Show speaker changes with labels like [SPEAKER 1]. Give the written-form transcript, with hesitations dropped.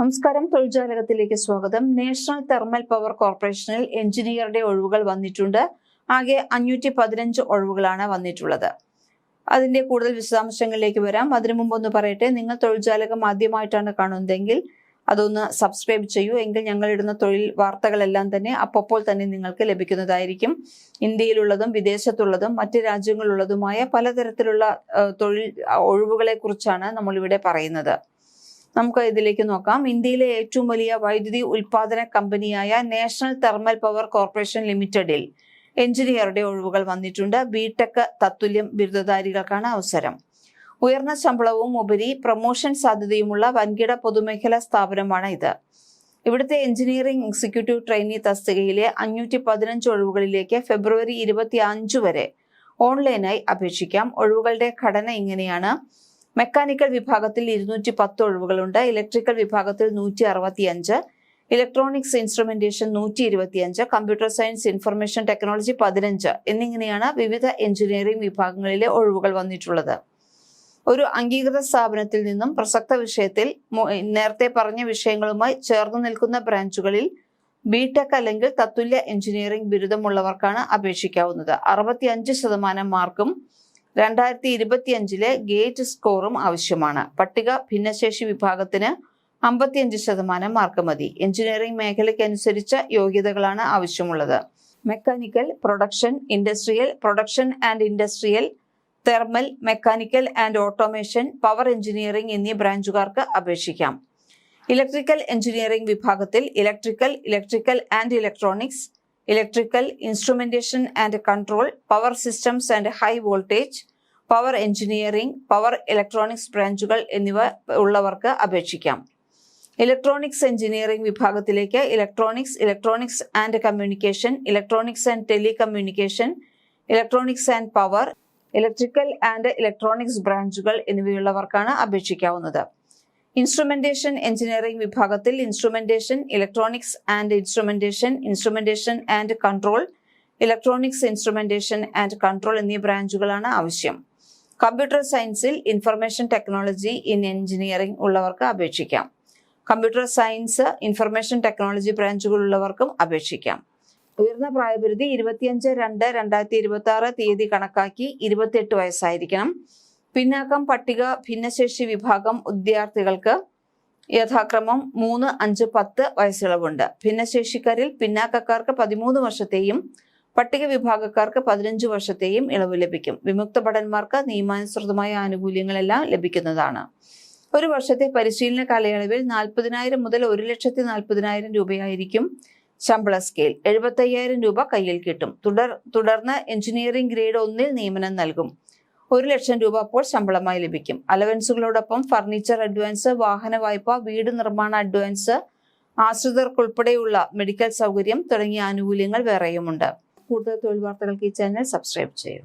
[SPEAKER 1] നമസ്കാരം, തൊഴിൽജാലകത്തിലേക്ക് സ്വാഗതം. National thermal power കോർപ്പറേഷനിൽ എഞ്ചിനീയറുടെ ഒഴിവുകൾ വന്നിട്ടുണ്ട്. ആകെ 515 ഒഴിവുകളാണ് വന്നിട്ടുള്ളത്. അതിന്റെ കൂടുതൽ വിശദാംശങ്ങളിലേക്ക് വരാം. അതിനു മുമ്പ് ഒന്ന് പറയട്ടെ, നിങ്ങൾ തൊഴിൽജാലകം ആദ്യമായിട്ടാണ് കാണുന്നതെങ്കിൽ അതൊന്ന് സബ്സ്ക്രൈബ് ചെയ്യൂ. എങ്കിൽ ഞങ്ങളിടുന്ന തൊഴിൽ വാർത്തകളെല്ലാം തന്നെ അപ്പോൾ തന്നെ നിങ്ങൾക്ക് ലഭിക്കുന്നതായിരിക്കും. ഇന്ത്യയിലുള്ളതും വിദേശത്തുള്ളതും മറ്റ് രാജ്യങ്ങളിലുള്ളതുമായ പലതരത്തിലുള്ള തൊഴിൽ ഒഴിവുകളെ കുറിച്ചാണ് നമ്മളിവിടെ പറയുന്നത്. നമുക്ക് ഇതിലേക്ക് നോക്കാം. ഇന്ത്യയിലെ ഏറ്റവും വലിയ വൈദ്യുതി ഉൽപാദന കമ്പനിയായ നാഷണൽ തെർമൽ പവർ കോർപ്പറേഷൻ ലിമിറ്റഡിൽ എഞ്ചിനീയറുടെ ഒഴിവുകൾ വന്നിട്ടുണ്ട്. ബിടെക് തത്തുല്യം ബിരുദധാരികൾക്കാണ് അവസരം. ഉയർന്ന ശമ്പളവും ഉപരി പ്രൊമോഷൻ സാധ്യതയുമുള്ള വൻകിട പൊതുമേഖലാ സ്ഥാപനമാണ് ഇത്. ഇവിടുത്തെ എഞ്ചിനീയറിംഗ് എക്സിക്യൂട്ടീവ് ട്രെയിനി തസ്തികയിലെ 515 ഒഴിവുകളിലേക്ക് ഫെബ്രുവരി 25 വരെ ഓൺലൈനായി അപേക്ഷിക്കാം. ഒഴിവുകളുടെ ഘടന ഇങ്ങനെയാണ്. മെക്കാനിക്കൽ വിഭാഗത്തിൽ 210 ഒഴിവുകളുണ്ട്. ഇലക്ട്രിക്കൽ വിഭാഗത്തിൽ 165, electronics instrumentation 125, computer science information technology 15 എന്നിങ്ങനെയാണ് വിവിധ എഞ്ചിനീയറിംഗ് വിഭാഗങ്ങളിലെ ഒഴിവുകൾ വന്നിട്ടുള്ളത്. ഒരു അംഗീകൃത സ്ഥാപനത്തിൽ നിന്നും പ്രസക്ത വിഷയത്തിൽ നേരത്തെ പറഞ്ഞ വിഷയങ്ങളുമായി ചേർന്നു നിൽക്കുന്ന ബ്രാഞ്ചുകളിൽ ബിടെക് അല്ലെങ്കിൽ തത്തുല്യ എഞ്ചിനീയറിംഗ് ബിരുദമുള്ളവർക്കാണ് അപേക്ഷിക്കാവുന്നത്. 65% മാർക്കും 2025 ഗേറ്റ് സ്കോറും ആവശ്യമാണ്. പട്ടിക ഭിന്നശേഷി വിഭാഗത്തിന് 55% മാർക്ക് മതി. എഞ്ചിനീയറിംഗ് മേഖലയ്ക്കനുസരിച്ച യോഗ്യതകളാണ് ആവശ്യമുള്ളത്. Mechanical, production, industrial, production and industrial, thermal, mechanical and automation, power engineering എന്നീ ബ്രാഞ്ചുകാർക്ക് അപേക്ഷിക്കാം. ഇലക്ട്രിക്കൽ എഞ്ചിനീയറിംഗ് വിഭാഗത്തിൽ electrical and electronics, electrical, instrumentation and control, power systems and high voltage, power engineering, power electronics ബ്രാഞ്ചുകൾ എന്നിവ ഉള്ളവർക്ക് അപേക്ഷിക്കാം. Electronics engineering വിഭാഗത്തിലേക്ക് electronics and communication, electronics and telecommunication, electronics and power, electrical and electronics ബ്രാഞ്ചുകൾ എന്നിവയുള്ളവർക്കാണ് അപേക്ഷിക്കാവുന്നത്. Instrumentation engineering വിഭാഗത്തിൽ instrumentation, electronics and instrumentation and control, electronics instrumentation and control എന്നീ ബ്രാഞ്ചുകളാണ് ആവശ്യം. Computer സയൻസിൽ ഇൻഫർമേഷൻ ടെക്നോളജി ഇൻ എഞ്ചിനീയറിംഗ് ഉള്ളവർക്ക് അപേക്ഷിക്കാം. Computer science, information technology ബ്രാഞ്ചുകളുള്ളവർക്കും അപേക്ഷിക്കാം. ഉയർന്ന പ്രായപരിധി 25/2/2026 തീയതി കണക്കാക്കി 28 വയസ്സായിരിക്കണം. പിന്നാക്കം, പട്ടിക ഭിന്നശേഷി വിഭാഗം വിദ്യാർത്ഥികൾക്ക് യഥാക്രമം 3, 5, 10 വയസ്സിളവുണ്ട്. ഭിന്നശേഷിക്കാരിൽ പിന്നാക്കക്കാർക്ക് 13 വർഷത്തെയും പട്ടിക വിഭാഗക്കാർക്ക് 15 വർഷത്തെയും ഇളവ് ലഭിക്കും. വിമുക്ത ഭടന്മാർക്ക് നിയമാനുസൃതമായ ആനുകൂല്യങ്ങളെല്ലാം ലഭിക്കുന്നതാണ്. ഒരു വർഷത്തെ പരിശീലന കാലയളവിൽ 40,000 മുതൽ 1,40,000 രൂപയായിരിക്കും ശമ്പള സ്കെയിൽ. 75,000 രൂപ കയ്യിൽ കിട്ടും. തുടർന്ന് എഞ്ചിനീയറിംഗ് ഗ്രേഡ് 1 നിയമനം നൽകും. 1,00,000 രൂപ അപ്പോൾ ശമ്പളമായി ലഭിക്കും. അലവൻസുകളോടൊപ്പം ഫർണിച്ചർ അഡ്വാൻസ്, വാഹന വായ്പ, വീട് നിർമ്മാണ അഡ്വാൻസ്, ആശ്രിതർക്കുൾപ്പെടെയുള്ള മെഡിക്കൽ സൗകര്യം തുടങ്ങിയ ആനുകൂല്യങ്ങൾ വേറെയുമുണ്ട്. കൂടുതൽ തൊഴിൽ വാർത്തകൾക്ക് ഈ ചാനൽ സബ്സ്ക്രൈബ് ചെയ്യൂ.